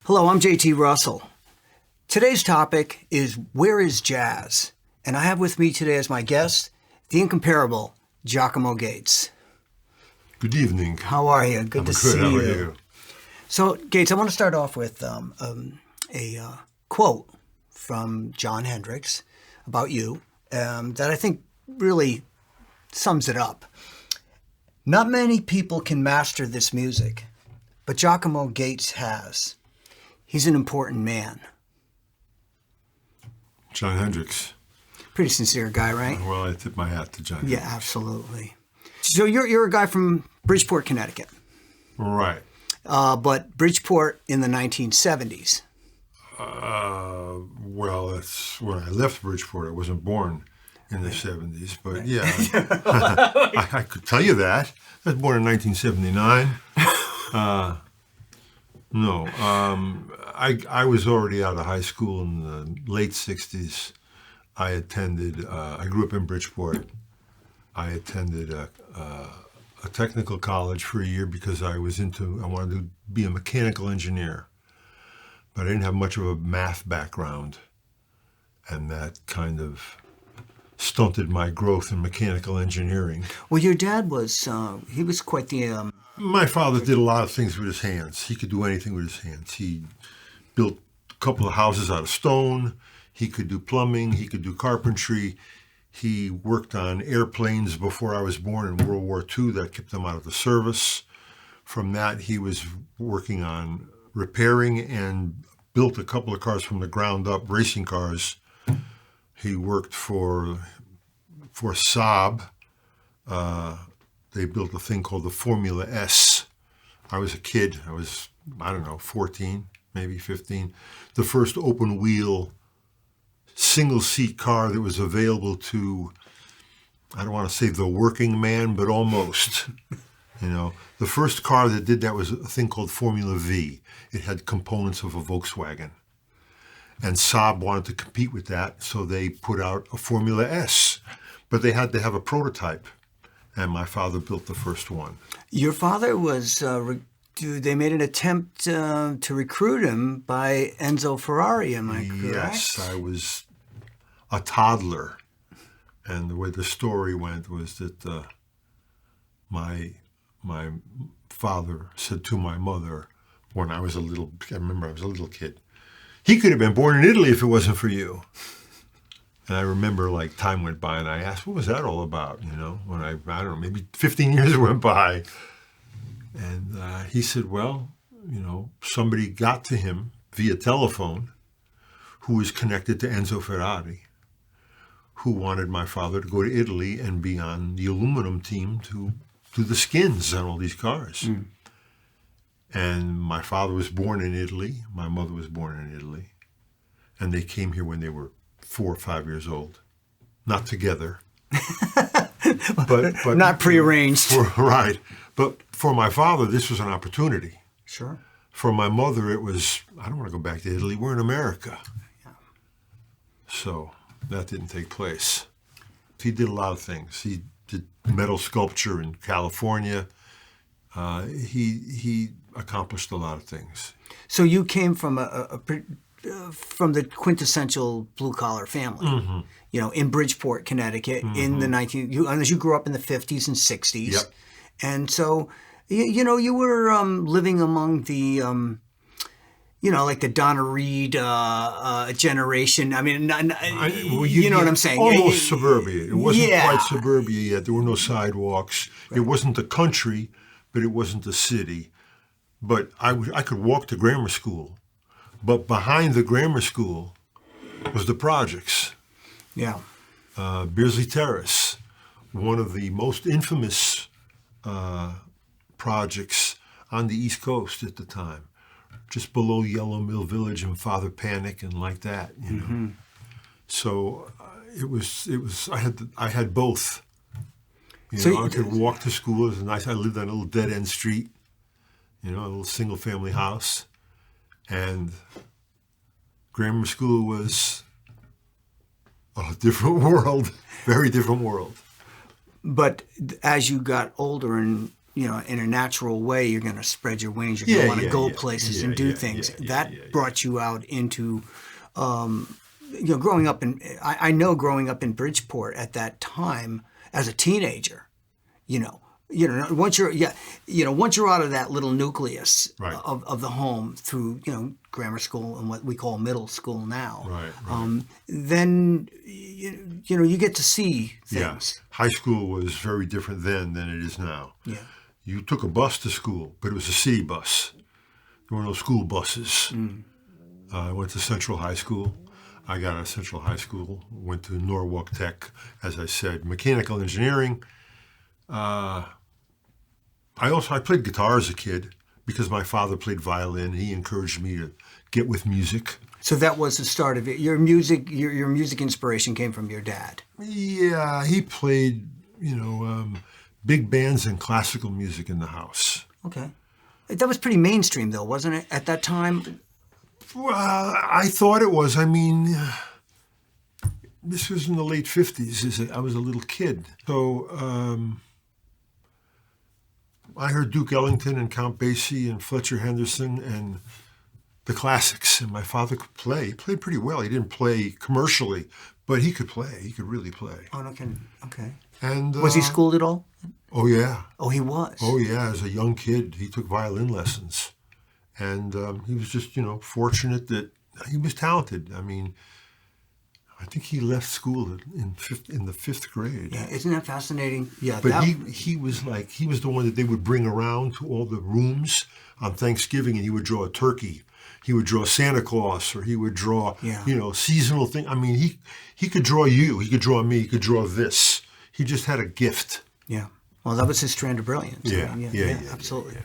Hello, I'm JT Russell. Today's topic is Where is Jazz? And I have with me today as my guest, the incomparable Giacomo Gates. Good evening. How are you? Good to see you. How are you? So, Gates, I want to start off with a quote from Jon Hendricks about you that I think really sums it up. Not many people can master this music, but Giacomo Gates has. He's an important man. Jon Hendricks. Pretty sincere guy, right? Well, I tip my hat to Jon Hendricks. Yeah, absolutely. So you're a guy from Bridgeport, Connecticut. Right. But Bridgeport in the 1970s. Well, that's when I left Bridgeport. I wasn't born in the 70s, but yeah. I could tell you that. I was born in 1979. No, I was already out of high school in the late 60s. I grew up in Bridgeport. I attended a technical college for a year because I wanted to be a mechanical engineer. But I didn't have much of a math background, and that kind of stunted my growth in mechanical engineering. Well, your dad was, he was quite the... My father did a lot of things with his hands. He could do anything with his hands. He built a couple of houses out of stone. He could do plumbing. He could do carpentry. He worked on airplanes before I was born in World War II. That kept them out of the service. From that, he was working on repairing and built a couple of cars from the ground up, racing cars. He worked for Saab. They built a thing called the Formula S. I was a kid. I was, 14, maybe 15. The first open wheel single seat car that was available to, I don't want to say the working man, but almost. The first car that did that was a thing called Formula V. It had components of a Volkswagen. And Saab wanted to compete with that, so they put out a Formula S. But they had to have a prototype. And my father built the first one. Your father was, they made an attempt to recruit him by Enzo Ferrari, am I correct? Yes, I was a toddler. And the way the story went was that my father said to my mother when I was I remember I was a little kid, he could have been born in Italy if it wasn't for you. And I remember, time went by, and I asked, what was that all about, when I don't know, maybe 15 years went by. And he said, well, somebody got to him via telephone who was connected to Enzo Ferrari, who wanted my father to go to Italy and be on the aluminum team to do the skins on all these cars. Mm. And my father was born in Italy. My mother was born in Italy. And they came here when they were 4 or 5 years old, not together, but not prearranged. Right, but for my father, this was an opportunity. Sure. For my mother, it was, I don't want to go back to Italy. We're in America. Yeah. So that didn't take place. He did a lot of things. He did metal sculpture in California. He accomplished a lot of things. So you came from from the quintessential blue-collar family, mm-hmm. In Bridgeport, Connecticut, mm-hmm. Unless you grew up in the 50s and 60s. Yep. And so, you were living among the, like the Donna Reed generation. I mean, you know what I'm saying? Almost suburbia. It wasn't quite suburbia yet. There were no sidewalks. Right. It wasn't the country, but it wasn't the city. But I could walk to grammar school. But behind the grammar school was the projects. Yeah. Beardsley Terrace, one of the most infamous projects on the East Coast at the time, just below Yellow Mill Village and Father Panic and like that, Mm-hmm. So it was. I had both. I could walk to school. It was nice. I lived on a little dead end street, a little single family house. And grammar school was a different world, very different world. But as you got older and in a natural way, you're going to spread your wings. You're going to want to go places and do things. That brought you out into, growing up in. I know growing up in Bridgeport at that time as a teenager, once you're out of that little nucleus of the home through grammar school and what we call middle school now, then you get to see things. Yeah. High school was very different then than it is now. Yeah. You took a bus to school, but it was a city bus. There were no school buses. I went to Central High School. I got out of Central High School, went to Norwalk Tech, as I said, mechanical engineering. I played guitar as a kid because my father played violin. He encouraged me to get with music. So that was the start of it. Your music inspiration came from your dad. Yeah, he played, big bands and classical music in the house. Okay. That was pretty mainstream, though, wasn't it, at that time? Well, I thought it was. I mean, this was in the late 50s. I was a little kid. So I heard Duke Ellington and Count Basie and Fletcher Henderson and the classics. And my father could play. He played pretty well. He didn't play commercially, but he could play. He could really play. Oh, okay. And was he schooled at all? Oh, yeah. Oh, he was? Oh, yeah. As a young kid, he took violin lessons. And he was just, fortunate that he was talented. I mean, I think he left school in the fifth grade. Yeah, isn't that fascinating? Yeah, but he was the one that they would bring around to all the rooms on Thanksgiving, and he would draw a turkey. He would draw Santa Claus, or he would draw, seasonal thing. I mean, he could draw you. He could draw me. He could draw this. He just had a gift. Yeah. Well, that was his strand of brilliance. Yeah, absolutely. Yeah.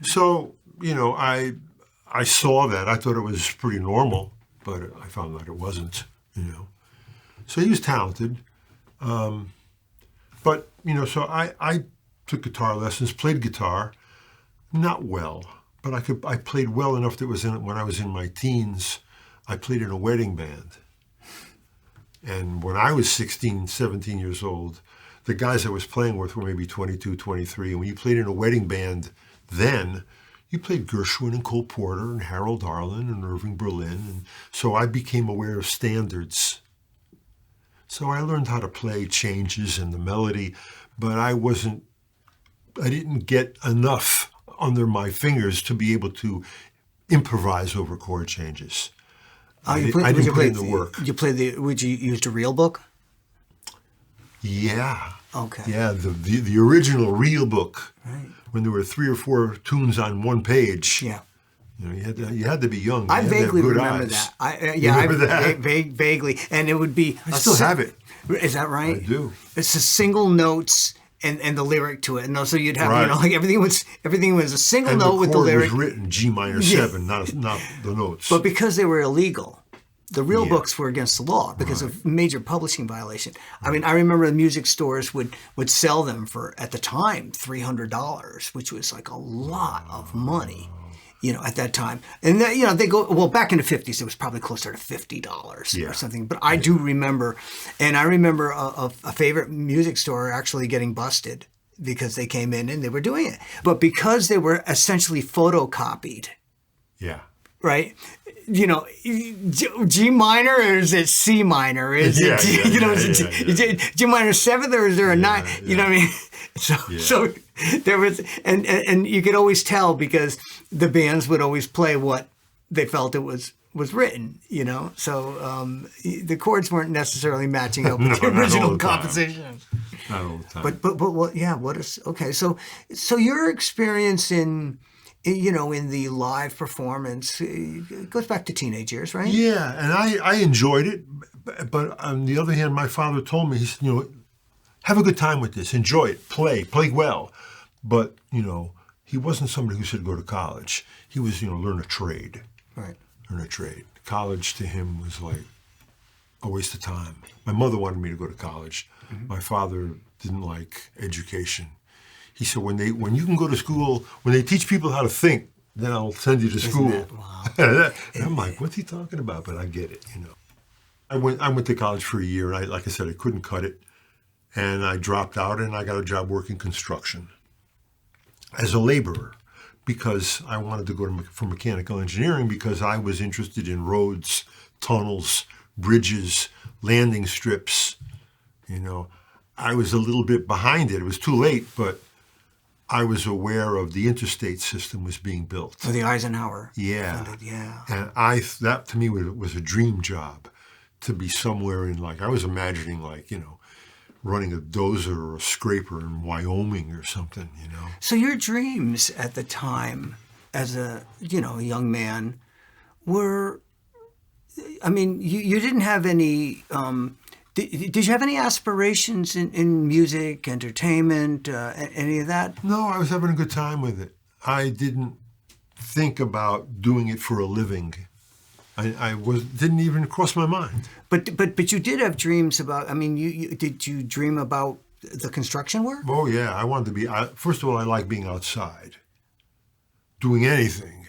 So, I saw that. I thought it was pretty normal, but I found out it wasn't, So he was talented. But, so I took guitar lessons, played guitar, not well, but I played well enough that when I was in my teens, I played in a wedding band. And when I was 16, 17 years old, the guys I was playing with were maybe 22, 23. And when you played in a wedding band then, you played Gershwin and Cole Porter and Harold Arlen and Irving Berlin. And so I became aware of standards. So I learned how to play changes and the melody, but I didn't get enough under my fingers to be able to improvise over chord changes. I didn't put in the work. Would you use a real book? Yeah. Okay. Yeah, the original real book. Right. When there were 3 or 4 tunes on one page. Yeah. You had to be young. I vaguely remember eyes. that. Vaguely, and it would be. I still have it. Is that right? I do. It's a single notes and the lyric to it, and so you'd have everything was a single note with the lyric. And the chord was written G minor 7, not the notes. But because they were illegal, the real books were against the law because of major publishing violation. I mean, I remember the music stores would sell them for, at the time, $300, which was like a lot of money, at that time. And they go, well, back in the 50s, it was probably closer to $50 or something. But I do remember, and I remember a favorite music store actually getting busted because they came in and they were doing it. But because they were essentially photocopied. Yeah. Right? G minor, or is it C minor? Is it G minor 7th, or is there a 9? You know what I mean? So there was, and you could always tell because the bands would always play what they felt it was written, So the chords weren't necessarally matching up with the original composition. Not all the time. But what is okay? So your experience in the live performance, it goes back to teenage years, right? Yeah, and I enjoyed it. But on the other hand, my father told me, he said, have a good time with this. Enjoy it. Play well. But, he wasn't somebody who said go to college. He was, learn a trade. Right. Learn a trade. College to him was like a waste of time. My mother wanted me to go to college. Mm-hmm. My father didn't like education. He said, when you can go to school, when they teach people how to think, then I'll send you to school. Wow. And I'm like, what's he talking about? But I get it, I went to college for a year, and like I said, I couldn't cut it. And I dropped out, and I got a job working construction. as a laborer because I wanted to go for mechanical engineering because I was interested in roads, tunnels, bridges, landing strips. You know, I was a little bit behind it. It was too late, but I was aware of the interstate system was being built. For the Eisenhower. Yeah. Funded, yeah. And that to me was a dream job to be somewhere in I was imagining running a dozer or a scraper in Wyoming or something, So your dreams at the time as a young man were, I mean, you didn't have any, did you have any aspirations in music, entertainment, any of that? No, I was having a good time with it. I didn't think about doing it for a living. Didn't even cross my mind. But you did have dreams about. I mean, did you dream about the construction work? Oh yeah, I wanted to be. First of all, I like being outside, doing anything,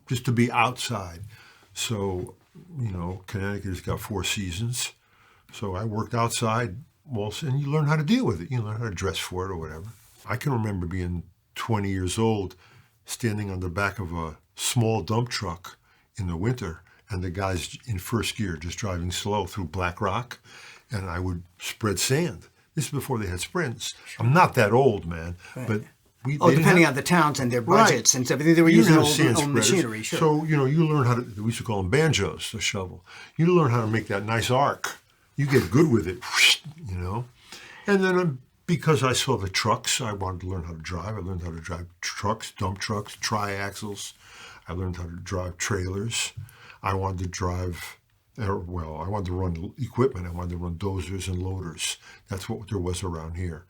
just to be outside. So, Connecticut's got 4 seasons, so I worked outside also, and you learn how to deal with it. You learn how to dress for it or whatever. I can remember being 20 years old, standing on the back of a small dump truck in the winter, and the guys in first gear just driving slow through black rock, and I would spread sand. This is before they had sprints. I'm not that old, man, right. But depending on the towns and their budgets and everything, they were using old machinery. Sure. So you learn how to. We used to call them banjos, the shovel. You learn how to make that nice arc. You get good with it, And then because I saw the trucks, I wanted to learn how to drive. I learned how to drive trucks, dump trucks, triaxles. I learned how to drive trailers. I wanted to drive, I wanted to run equipment. I wanted to run dozers and loaders. That's what there was around here.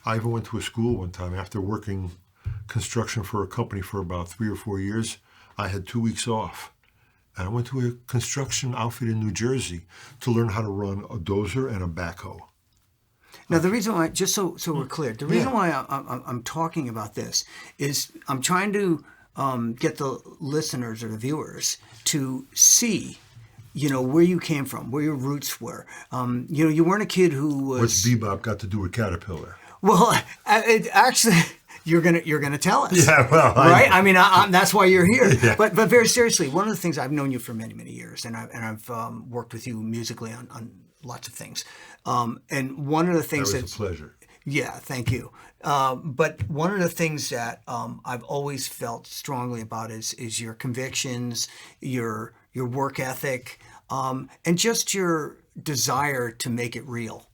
I even went to a school one time after working construction for a company for about 3 or 4 years. I had 2 weeks off. And I went to a construction outfit in New Jersey to learn how to run a dozer and a backhoe. Now, the reason why, just so we're clear, the reason why I'm talking about this is I'm trying to get the listeners or the viewers to see, where you came from, where your roots were. You weren't a kid who was. What's bebop got to do with Caterpillar? Well, actually, you're gonna tell us. Yeah, well, right. I mean, that's why you're here. Yeah. But very seriously, one of the things I've known you for many years, and I've worked with you musically on lots of things. And one of the things that was a pleasure. Yeah, thank you. But one of the things that I've always felt strongly about is your convictions, your work ethic, and just your desire to make it real.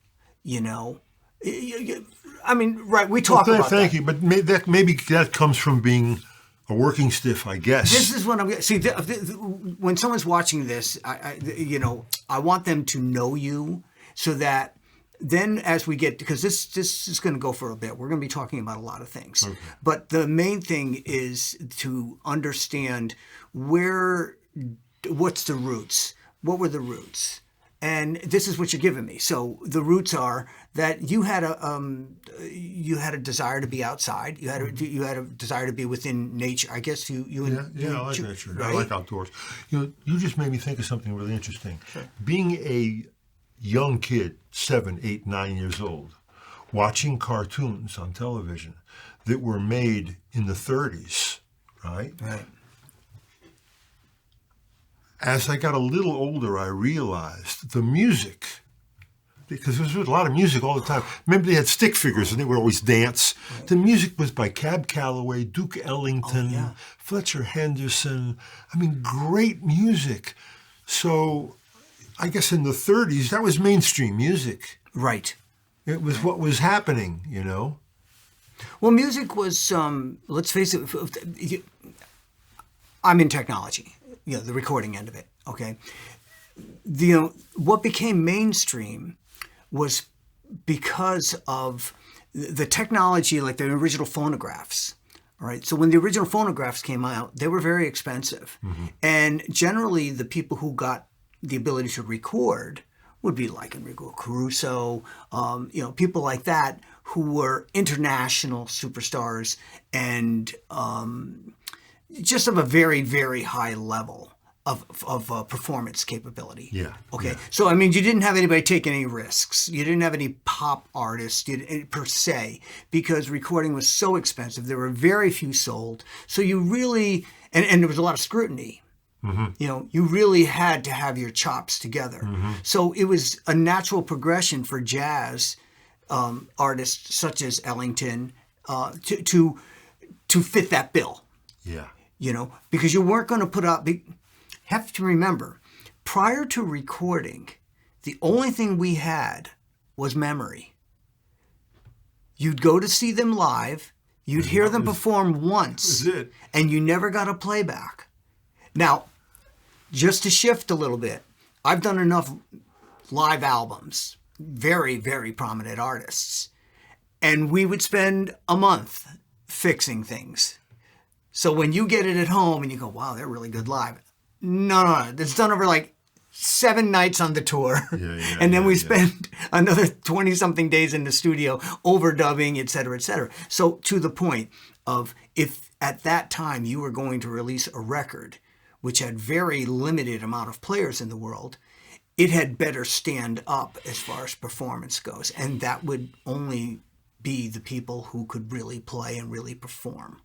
I mean, right? We talk about thank that. you, but maybe that comes from being a working stiff, I guess. This is what I'm see. When someone's watching this, I want them to know you so that. Then as we get, because this is going to go for a bit, we're going to be talking about a lot of things. Okay. But the main thing is to understand what's the roots? What were the roots? And this is what you're giving me. So the roots are that you had a desire to be outside. You had a desire to be within nature. I guess you I like nature. Right? I like outdoors. You just made me think of something really interesting. Sure. Being a young kid, 7, 8, 9 years old, watching cartoons on television that were made in the 30s, right? Right. As I got a little older, I realized the music, because there was a lot of music all the time. Remember, they had stick figures and they would always dance. Right. The music was by Cab Calloway, Duke Ellington, Fletcher Henderson. I mean, great music. So I guess in the 30s, that was mainstream music. Right. It was what was happening, Well, music was, let's face it, I'm in technology, the recording end of it, okay? What became mainstream was because of the technology, like the original phonographs. All right. So when the original phonographs came out, they were very expensive. Mm-hmm. And generally, the people who got the ability to record would be like Enrico Caruso, people like that who were international superstars and just of a very, very high level. of performance capability. Yeah. Okay. Yeah. So, I mean, you didn't have anybody take any risks. You didn't have any pop artists per se, because recording was so expensive. There were very few sold. So you really, and there was a lot of scrutiny. You know, you really had to have your chops together. So it was a natural progression for jazz artists such as Ellington to fit that bill. Yeah. You know, because you weren't going to put out. Have to remember, prior to recording, the only thing we had was memory. You'd go to see them live, you'd hear them perform once, and you never got a playback. Now, just to shift a little bit, I've done enough live albums, very, very prominent artists, and we would spend a month fixing things. So when you get it at home and you go, wow, they're really good live. No. It's done over like 7 nights on the tour. And then we spend another 20-something days in the studio overdubbing, et cetera, et cetera. So to the point of, if at that time you were going to release a record which had very limited amount of players in the world, it had better stand up as far as performance goes. And that would only be the people who could really play and really perform.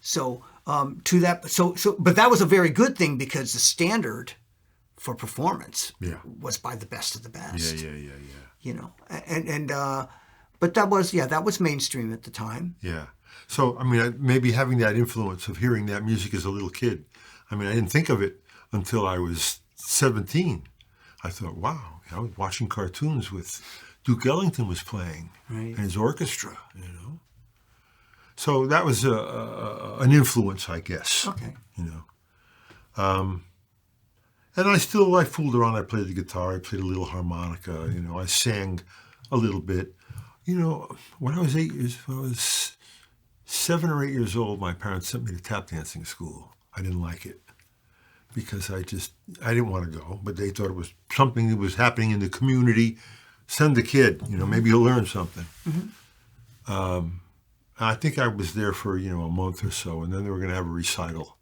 So but that was a very good thing, because the standard for performance was by the best of the best. Yeah. You know, but that was mainstream at the time. Yeah. So, I mean, maybe having that influence of hearing that music as a little kid, I mean, I didn't think of it until I was 17. I thought, wow, I was watching cartoons with Duke Ellington was playing and his orchestra, you know. So that was an influence, I guess. Okay. You know. And I fooled around. I played the guitar. I played a little harmonica. You know, I sang a little bit. You know, when I was 7 or 8 years old, my parents sent me to tap dancing school. I didn't like it because I didn't want to go, but they thought it was something that was happening in the community. Send the kid, you know, maybe he'll learn something. I think I was there for, you know, a month or so, and then they were going to have a recital.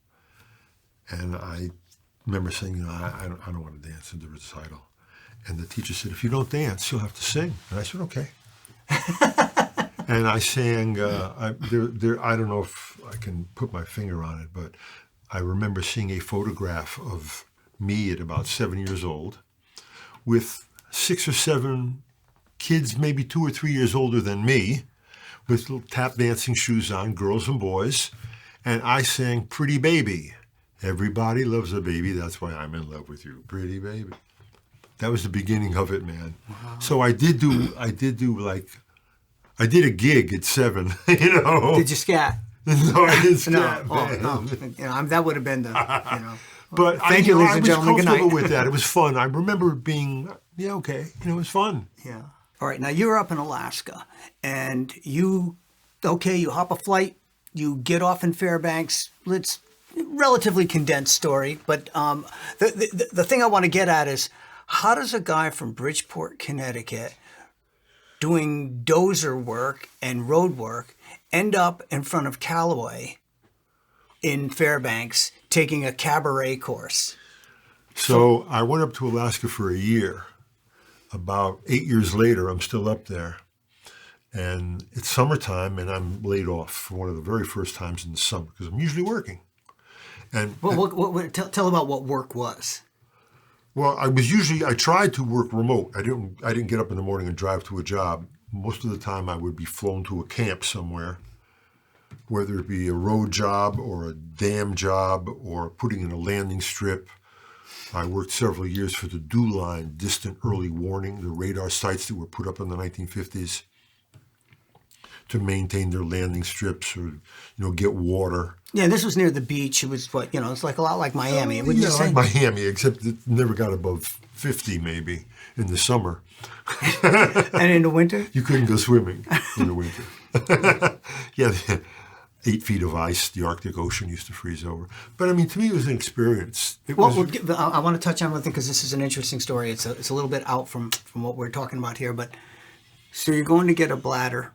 And I remember saying, you know, I don't want to dance in the recital. And the teacher said, if you don't dance, you'll have to sing. And I said, okay. And I sang, I don't know if I can put my finger on it, but I remember seeing a photograph of me at about 7 years old with 6 or 7 kids, maybe 2 or 3 years older than me, with little tap dancing shoes on, girls and boys, and I sang Pretty Baby. Everybody loves a baby, that's why I'm in love with you, pretty baby. That was the beginning of it, man. Wow. So I did a gig at 7, you know. Did you scat? No, I didn't scat, no. You know, that would have been the, you know. But thank you, ladies and gentlemen. Good night. I was comfortable with that. It was fun. I remember it being, okay. You know, it was fun. Yeah. All right, now you're up in Alaska, and you hop a flight, you get off in Fairbanks. It's a relatively condensed story, but the thing I want to get at is, how does a guy from Bridgeport, Connecticut, doing dozer work and road work, end up in front of Callaway in Fairbanks taking a cabaret course? So I went up to Alaska for a year. About 8 years later, I'm still up there, and it's summertime, and I'm laid off for one of the very first times in the summer because I'm usually working. And tell about what work was. Well, I tried to work remote. I didn't get up in the morning and drive to a job. Most of the time, I would be flown to a camp somewhere, whether it be a road job or a dam job or putting in a landing strip. I worked several years for the DEW line, distant early warning, the radar sites that were put up in the 1950s to maintain their landing strips or, get water. Yeah, this was near the beach. It was it's like a lot like Miami. Wouldn't you say? Like Miami, except it never got above 50 maybe in the summer. And in the winter? You couldn't go swimming in the winter. Yeah, 8 feet of ice. The Arctic Ocean used to freeze over. But I mean, to me, it was an experience. I want to touch on one thing because this is an interesting story. It's a little bit out from what we're talking about here. But so you're going to get a bladder.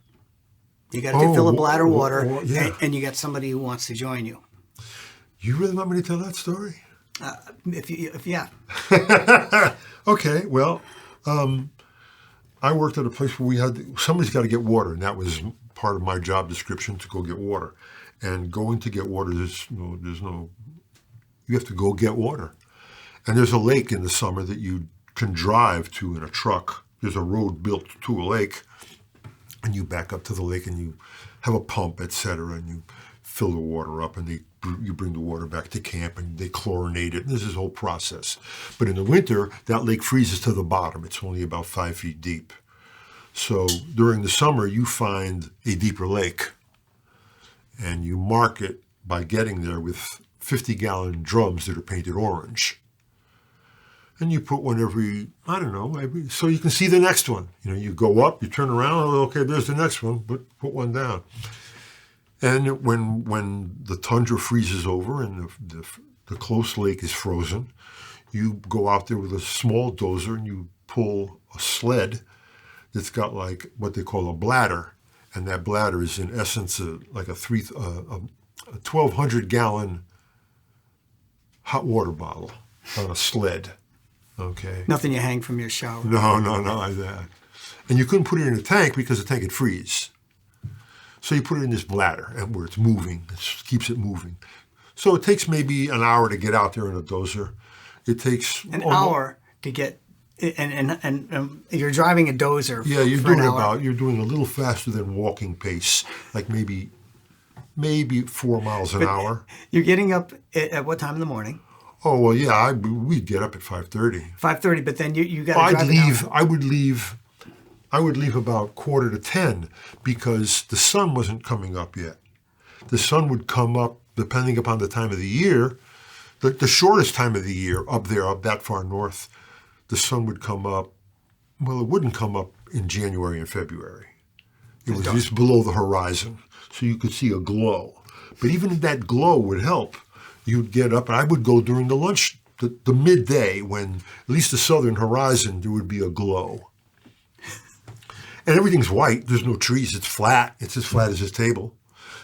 You got to fill a bladder water, yeah. and you got somebody who wants to join you. You really want me to tell that story? Yeah. Okay, well, I worked at a place where somebody's got to get water, and that was part of my job description, to go get water. And going to get water, you have to go get water. And there's a lake in the summer that you can drive to in a truck. There's a road built to a lake, and you back up to the lake and you have a pump, etc., and you fill the water up, and you bring the water back to camp, and they chlorinate it. And this is a whole process. But in the winter, that lake freezes to the bottom. It's only about 5 feet deep. So during the summer, you find a deeper lake, and you mark it by getting there with 50-gallon drums that are painted orange. And you put one so you can see the next one. You go up, you turn around, okay, there's the next one, but put one down. And when the tundra freezes over and the close lake is frozen, you go out there with a small dozer and you pull a sled that's got like what they call a bladder. And that bladder is in essence like a 1,200-gallon hot water bottle on a sled. Okay. Nothing you hang from your shower. No, not like that. And you couldn't put it in a tank because the tank would freeze. So you put it in this bladder, and where it's moving, it keeps it moving. So it takes maybe an hour to get out there in a dozer. It takes an hour to get, and you're driving a dozer. Yeah, you're doing a little faster than walking pace, like maybe 4 miles an hour. You're getting up at what time in the morning? Oh, well, yeah, we'd get up at 5:30. 5:30, but then you got to drive. I would leave about 9:45 because the sun wasn't coming up yet. The sun would come up, depending upon the time of the year, the shortest time of the year up that far north, the sun would come up, well, it wouldn't come up in January and February. It was just below the horizon, so you could see a glow. But even that glow would help. You'd get up, and I would go during the lunch, the midday, when at least the southern horizon, there would be a glow. And everything's white. There's no trees. It's flat. It's as flat as this table.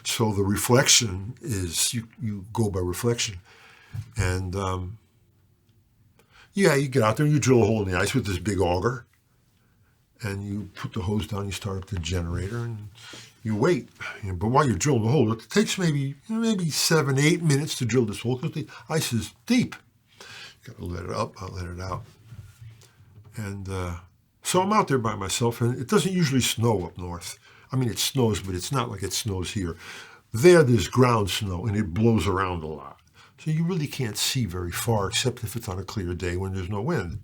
So the reflection is, you go by reflection. And, you get out there and you drill a hole in the ice with this big auger. And you put the hose down, you start up the generator, and you wait. But while you're drilling the hole, it takes maybe 7-8 minutes to drill this hole because the ice is deep. You got to let it up, let it out. And so I'm out there by myself, and it doesn't usually snow up north. I mean, it snows, but it's not like it snows here. There's ground snow, and it blows around a lot. So you really can't see very far, except if it's on a clear day when there's no wind.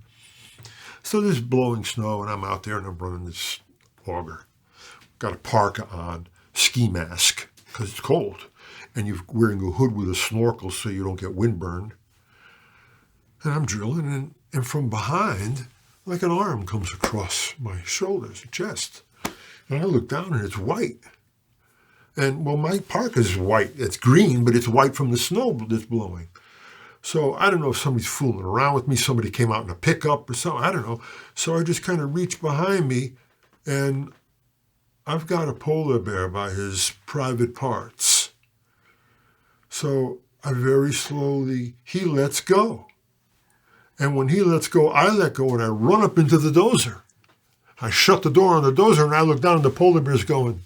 So there's blowing snow, and I'm out there, and I'm running this auger. Got a parka on, ski mask, because it's cold. And you're wearing a hood with a snorkel so you don't get windburned. And I'm drilling, and from behind, like an arm comes across my shoulders, chest. And I look down, and it's white. And, well, my parka's white. It's green, but it's white from the snow that's blowing. So I don't know if somebody's fooling around with me. Somebody came out in a pickup or something. I don't know. So I just kind of reached behind me, and I've got a polar bear by his private parts. So I very slowly, he lets go. And when he lets go, I let go, and I run up into the dozer. I shut the door on the dozer, and I look down, and the polar bear's going.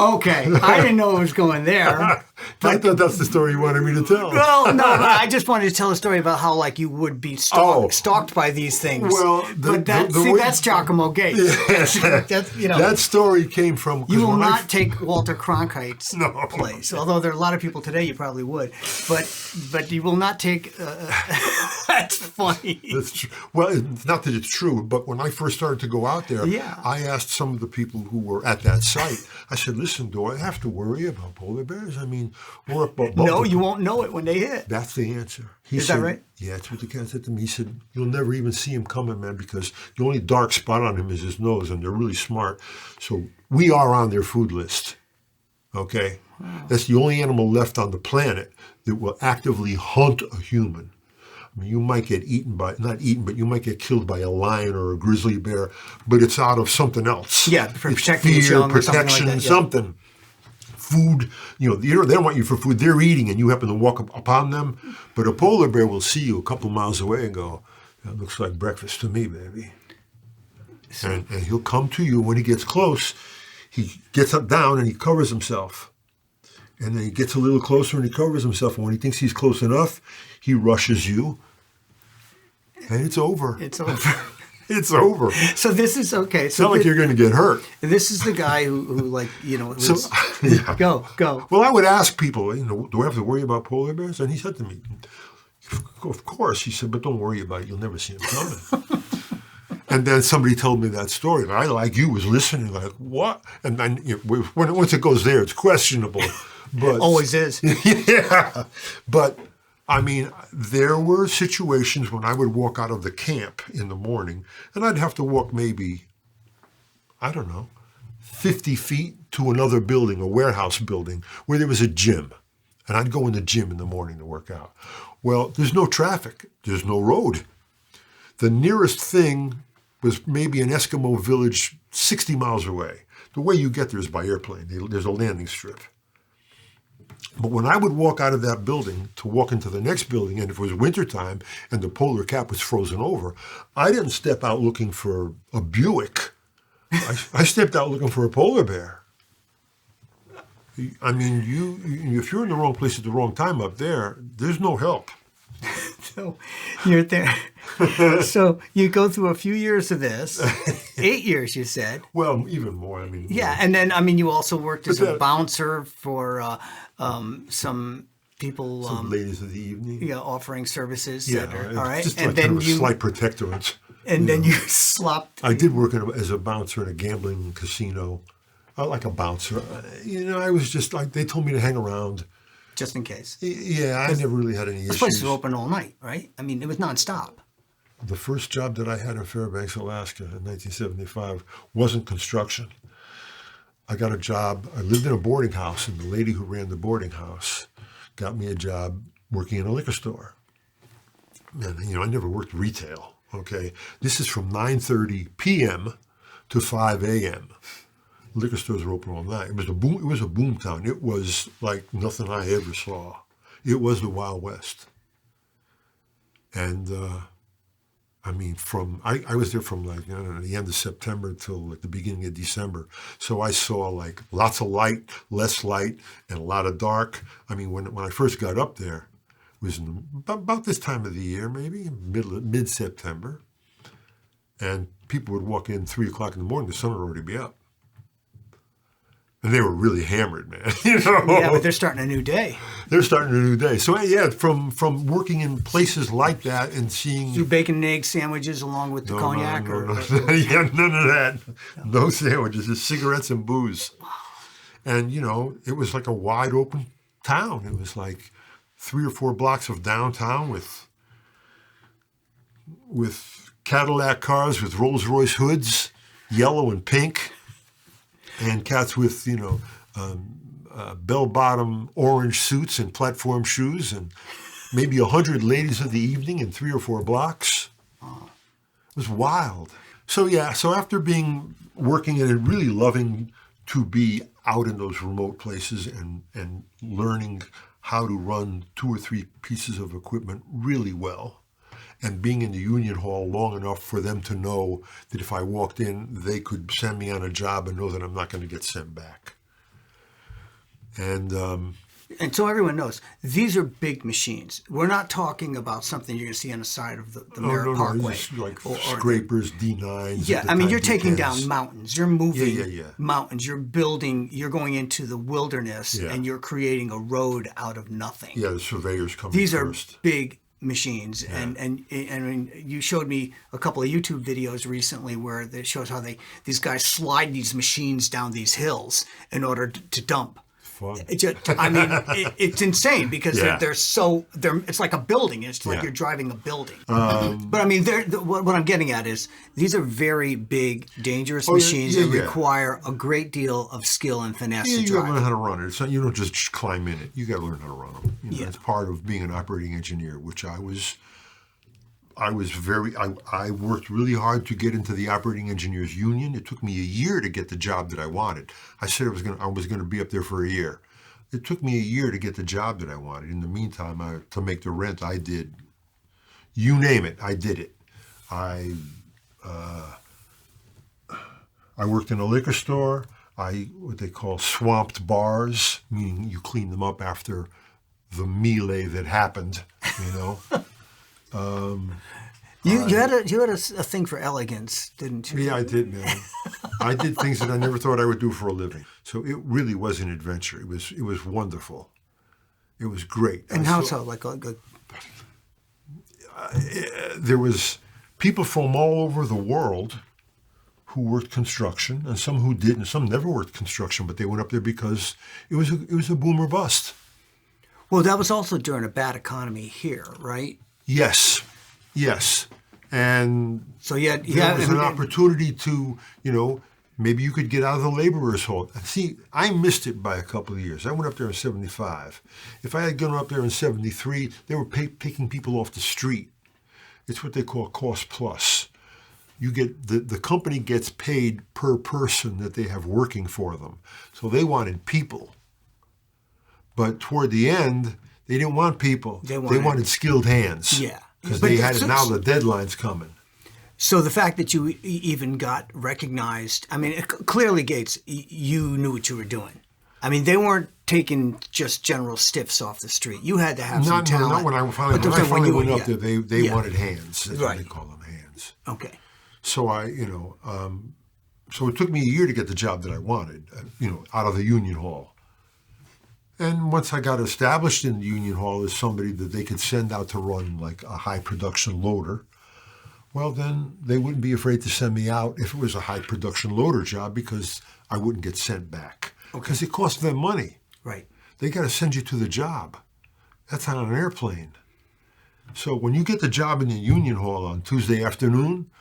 Okay, I didn't know it was going there. I thought that's the story you wanted me to tell. Well, no, I just wanted to tell a story about how, like, you would be stalked by these things. Well, that's Giacomo Gates. Yeah. That story came from. You will not take Walter Cronkite's place, although there are a lot of people today you probably would. But you will not take. That's funny. That's true. Well, it's not that it's true, but when I first started to go out there, I asked some of the people who were at that site. I said, "Listen, do I have to worry about polar bears? I mean, we're up above." No, you won't know it when they hit. That's the answer. Is that right? Yeah, that's what the guy said to me. He said, "You'll never even see him coming, man, because the only dark spot on him is his nose, and they're really smart. So we are on their food list. Okay, that's the only animal left on the planet that will actively hunt a human." I mean, you might get but you might get killed by a lion or a grizzly bear, but it's out of something else. Yeah, for protecting its young or something like that. Yeah. Something. food. You know, they don't want you for food. They're eating, and you happen to walk upon them. But a polar bear will see you a couple miles away and go, "That looks like breakfast to me, baby." And he'll come to you when he gets close. He gets up down and he covers himself. And then he gets a little closer and he covers himself. And when he thinks he's close enough, he rushes you. And it's over. It's over. It's over. So this is okay. It's not like you're going to get hurt. This is the guy who like, you know, was, yeah. Go. Well, I would ask people, you know, do I have to worry about polar bears? And he said to me, of course. He said, but don't worry about it. You'll never see them coming. And then somebody told me that story, and I, like you, was listening, like, what? And then once it goes there, it's questionable. But always is. Yeah. But, I mean, there were situations when I would walk out of the camp in the morning, and I'd have to walk maybe, I don't know, 50 feet to another building, a warehouse building, where there was a gym. And I'd go in the gym in the morning to work out. Well, there's no traffic. There's no road. The nearest thing was maybe an Eskimo village 60 miles away. The way you get there is by airplane. There's a landing strip. But when I would walk out of that building to walk into the next building, and if it was wintertime and the polar cap was frozen over, I didn't step out looking for a Buick. I stepped out looking for a polar bear. I mean, if you're in the wrong place at the wrong time up there, there's no help. So you're there. So you go through a few years of this. 8 years, you said. Well, even more. I mean, yeah, and then you also worked as a bouncer for some people. Some ladies of the evening. Yeah, offering services. Yeah, all right. Just and like then kind of a slight protectorate. And then you slopped. I did work as a bouncer in a gambling casino, like a bouncer. I was just like, they told me to hang around. Just in case. Yeah, I never really had any issues. This place was open all night, right? I mean, it was nonstop. The first job that I had in Fairbanks, Alaska in 1975 wasn't construction. I got a job. I lived in a boarding house, and the lady who ran the boarding house got me a job working in a liquor store. And, I never worked retail, okay? This is from 9:30 p.m. to 5 a.m. Liquor stores were open all night. It was a boom town. It was like nothing I ever saw. It was the Wild West. And I was there from like, I don't know, the end of September till like the beginning of December. So I saw like lots of light, less light, and a lot of dark. I mean, when I first got up there, it was about this time of the year, maybe mid-September. And people would walk in 3 o'clock in the morning, the sun would already be up. And they were really hammered, man. Yeah, but they're starting a new day. They're starting a new day. So yeah, from working in places like that and seeing you bacon and egg sandwiches along with the cognac, no. Yeah, none of that. No sandwiches, just cigarettes and booze. And it was like a wide open town. It was like 3 or 4 blocks of downtown with Cadillac cars with Rolls Royce hoods, yellow and pink. And cats with, bell-bottom orange suits and platform shoes, and maybe 100 ladies of the evening in 3 or 4 blocks. It was wild. So after working and really loving to be out in those remote places and learning how to run 2 or 3 pieces of equipment really well, and being in the union hall long enough for them to know that if I walked in, they could send me on a job and know that I'm not going to get sent back. And so everyone knows, these are big machines. We're not talking about something you're going to see on the side of the Merritt Parkway. Just like scrapers, D9s. Yeah, I mean, you're taking down mountains. You're moving mountains. You're building, you're going into the wilderness, and you're creating a road out of nothing. Yeah, the surveyors come These first. Are big machines, and you showed me a couple of YouTube videos recently where it shows how these guys slide these machines down these hills in order to dump. Fun. It's insane because they're it's like a building. It's like you're driving a building. But I mean, what I'm getting at is these are very big, dangerous machines that require a great deal of skill and finesse to drive. You got to learn how to run it. It's not, you don't just climb in it. You got to learn how to run them. It's part of being an operating engineer, which I was I worked really hard to get into the operating engineers union. It took me a year to get the job that I wanted. I said I was gonna be up there for a year. It took me a year to get the job that I wanted. In the meantime, to make the rent, I did, you name it, I did it. I worked in a liquor store. What they call swamped bars, meaning you clean them up after the melee that happened, you know. You had a thing for elegance, didn't you? Yeah, I did, man. I did things that I never thought I would do for a living. So it really was an adventure. It was wonderful. It was great. And how so? There was people from all over the world who worked construction, and some who didn't. Some never worked construction, but they went up there because it was a boom or bust. Well, that was also during a bad economy here, right? Yes. And so there was an opportunity to, maybe you could get out of the laborer's hall. See, I missed it by a couple of years. I went up there in 75. If I had gone up there in 73, they were picking people off the street. It's what they call cost plus. You get the company gets paid per person that they have working for them. So they wanted people. But toward the end, they didn't want people. They wanted skilled hands. Yeah. Because they had now the deadline's coming. So the fact that you even got recognized, I mean, clearly, Gates, you knew what you were doing. I mean, they weren't taking just general stiffs off the street. You had to have some talent. Not when I finally went up there. They wanted hands. That's what they call them, hands. Okay. So so it took me a year to get the job that I wanted, out of the union hall. And once I got established in the union hall as somebody that they could send out to run like a high production loader, well, then they wouldn't be afraid to send me out if it was a high production loader job because I wouldn't get sent back. Because it cost them money. Right. They got to send you to the job. That's on an airplane. So when you get the job in the union hall on Tuesday afternoon,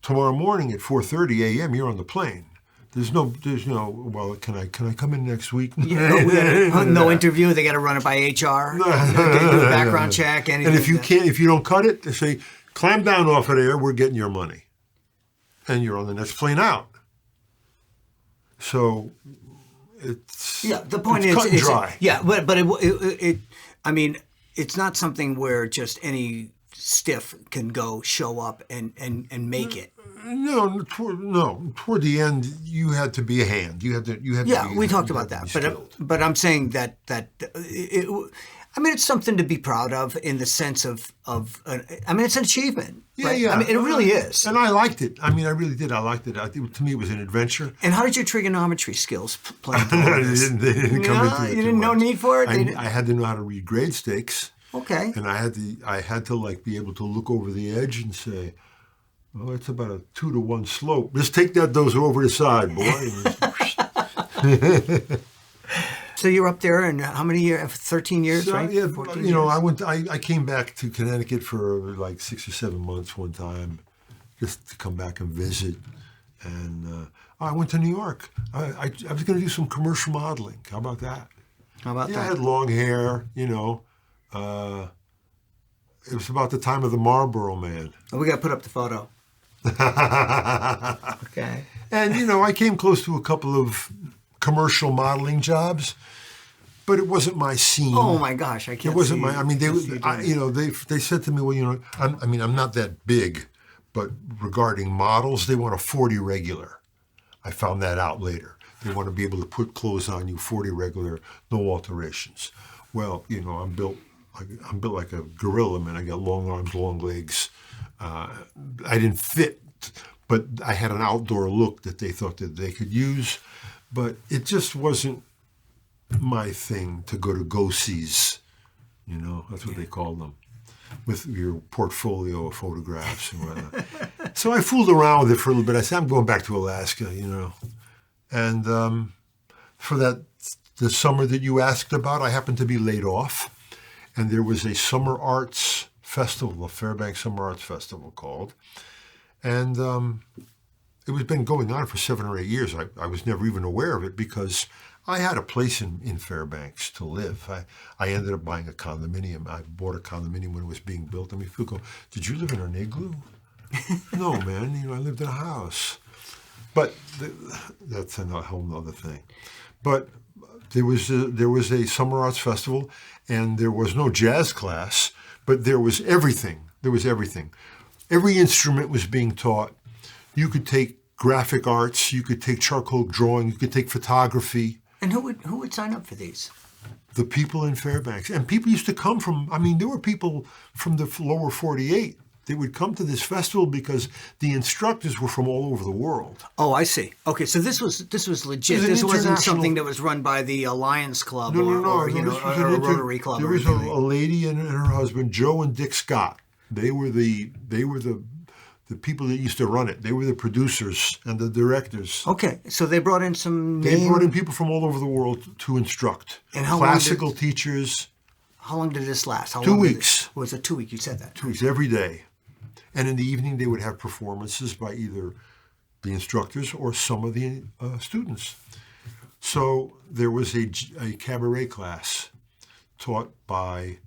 tomorrow morning at 4:30 a.m., you're on the plane. There's no, well, can I come in next week? No interview. They got to run it by HR. Do a background check. And if you don't cut it, they say, climb down off of there. We're getting your money, and you're on the next plane out. So it's the point is cut and dry. But I mean, it's not something where just any stiff can go show up and make it. No. Toward the end, you had to be a hand. You had to. Yeah, we talked about that. But I'm saying that it's something to be proud of in the sense of it's an achievement. Right? Yeah. I mean, it really is. And I liked it. I mean, I really did. I liked it. To me, it was an adventure. And how did your trigonometry skills play into They didn't come into it. You didn't know need for it. I had to know how to read grade stakes. Okay. And I had to like be able to look over the edge and say, "Oh, it's about a 2-to-1 slope. Just take those over the side, boy." So you're up there, and how many years? 13 years, so, right? Yeah, 14 years? I came back to Connecticut for like 6 or 7 months one time, just to come back and visit. And I went to New York. I was going to do some commercial modeling. How about that? How about that? I had long hair. It was about the time of the Marlboro Man. Oh, we got to put up the photo. Okay. And I came close to a couple of commercial modeling jobs, but it wasn't my scene. Oh my gosh, I can't. It wasn't my. I mean, they said to me, well, I'm not that big, but regarding models, they want a 40 regular. I found that out later. They want to be able to put clothes on you 40 regular, no alterations. Well, I'm built like a gorilla, man. I got long arms, long legs. I didn't fit, but I had an outdoor look that they thought that they could use. But it just wasn't my thing to go to go-sees, that's what they call them, with your portfolio of photographs and whatnot. So I fooled around with it for a little bit. I said, I'm going back to Alaska, And for the summer that you asked about, I happened to be laid off. And there was a summer arts festival, a Fairbanks Summer Arts Festival called. And it was been going on for 7 or 8 years. I was never even aware of it because I had a place in Fairbanks to live. I ended up buying a condominium. I bought a condominium when it was being built. I mean, people go, "Did you live in an igloo?" No, man. I lived in a house. But that's a whole other thing. But there was a summer arts festival, and there was no jazz class, but there was everything. There was everything. Every instrument was being taught. You could take graphic arts. You could take charcoal drawing. You could take photography. And who would sign up for these? The people in Fairbanks. And people used to come from, there were people from the lower 48. They would come to this festival because the instructors were from all over the world. Oh, I see. Okay, so this was legit. This wasn't something that was run by the Alliance Club or a Rotary Club. There was a lady and her husband, Joe and Dick Scott. They were the people that used to run it. They were the producers and the directors. Okay, so they brought in some They brought in people from all over the world to instruct. And how classical teachers. How long did this last? 2 weeks. Was it 2 weeks? You said that. 2 weeks, every day. And in the evening, they would have performances by either the instructors or some of the students. So there was a cabaret class taught by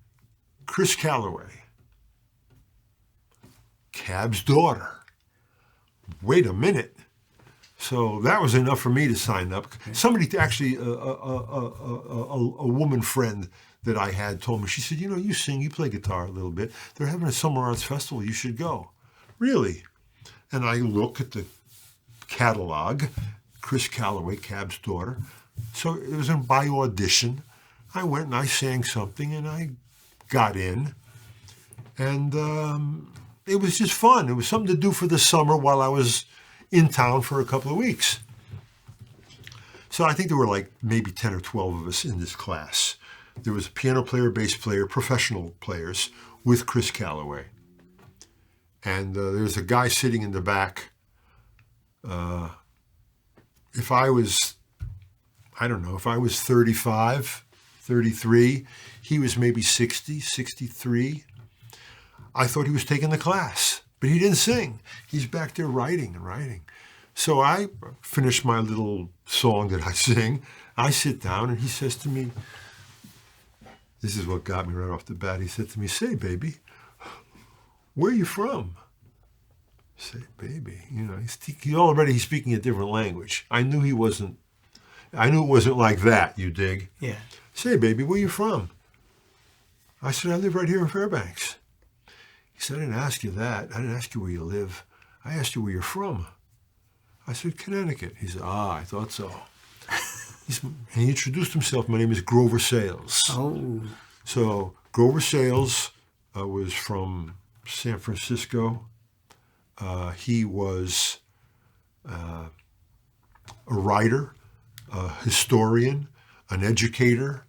Chris Calloway, Cab's daughter. Wait a minute. So that was enough for me to sign up. Okay. Somebody, actually, a woman friend that I had told me, she said, you sing, you play guitar a little bit. They're having a summer arts festival. You should go. Really? And I look at the catalog, Chris Calloway, Cab's daughter. So it was by audition. I went and I sang something and I got in. And it was just fun. It was something to do for the summer while I was in town for a couple of weeks. So I think there were like maybe 10 or 12 of us in this class. There was a piano player, bass player, professional players with Chris Calloway. And there's a guy sitting in the back. If I was 35, 33, he was maybe 60, 63. I thought he was taking the class, but he didn't sing. He's back there writing and writing. So I finished my little song that I sing. I sit down and he says to me, this is what got me right off the bat. He said to me, "Say, baby, where are you from?" Say, baby, he's speaking a different language. I knew it wasn't like that, you dig? Yeah. Say, baby, where are you from? I said, I live right here in Fairbanks. He said, I didn't ask you that. I didn't ask you where you live. I asked you where you're from. I said, Connecticut. He said, I thought so. And he introduced himself. My name is Grover Sales. Oh. So Grover Sales was from San Francisco. He was a writer, a historian, an educator.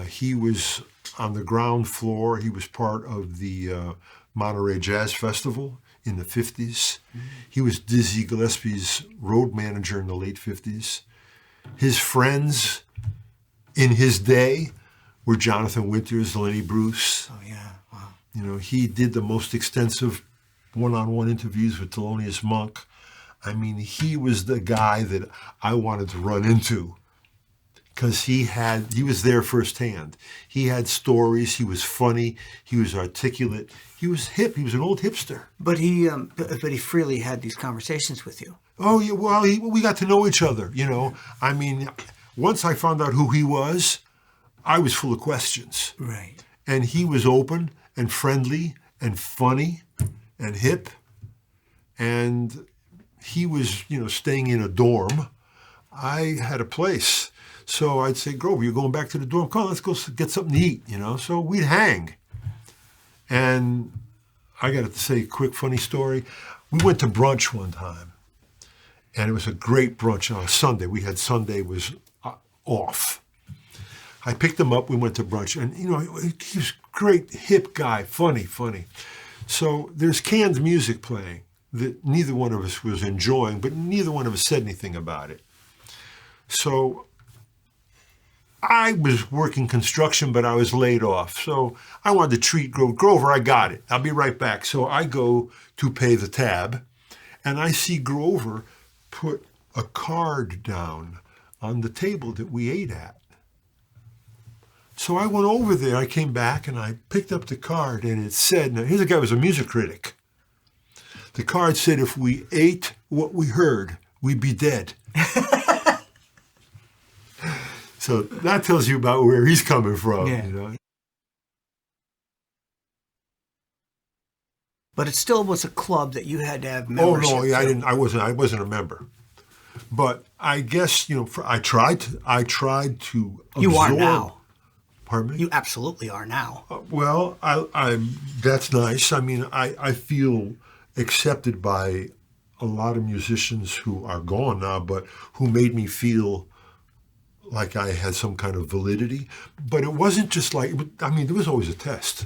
He was on the ground floor. He was part of the Monterey Jazz Festival in the 50s. Mm-hmm. He was Dizzy Gillespie's road manager in the late 50s. His friends in his day were Jonathan Winters, Lenny Bruce. Oh, yeah. Wow. He did the most extensive one-on-one interviews with Thelonious Monk. I mean, he was the guy that I wanted to run into because he was there firsthand. He had stories. He was funny. He was articulate. He was hip. He was an old hipster. But he freely had these conversations with you. Oh, yeah. Well, we got to know each other, I mean, once I found out who he was, I was full of questions. Right. And he was open and friendly and funny and hip. And he was, staying in a dorm. I had a place. So I'd say, Grover, you're going back to the dorm? Come on, let's go get something to eat, So we'd hang. And I got to say a quick funny story. We went to brunch one time. And it was a great brunch on a Sunday. Sunday was off. I picked him up. We went to brunch. And, he was a great, hip guy, funny. So there's canned music playing that neither one of us was enjoying, but neither one of us said anything about it. So I was working construction, but I was laid off. So I wanted to treat Grover. I got it. I'll be right back. So I go to pay the tab, and I see Grover put a card down on the table that we ate at. So I went over there, I came back, and I picked up the card, and it said, now here's a guy who was a music critic. The card said, if we ate what we heard, we'd be dead. So that tells you about where he's coming from, Yeah. you know. But it still was a club that you had to have Oh membership. no, yeah, to. I wasn't a member. But I guess, you know, I tried to You are absorb- now. Pardon me? You absolutely are now. Well, that's nice. I mean, I feel accepted by a lot of musicians who are gone now, but who made me feel like I had some kind of validity. But it wasn't just like, I mean, there was always a test.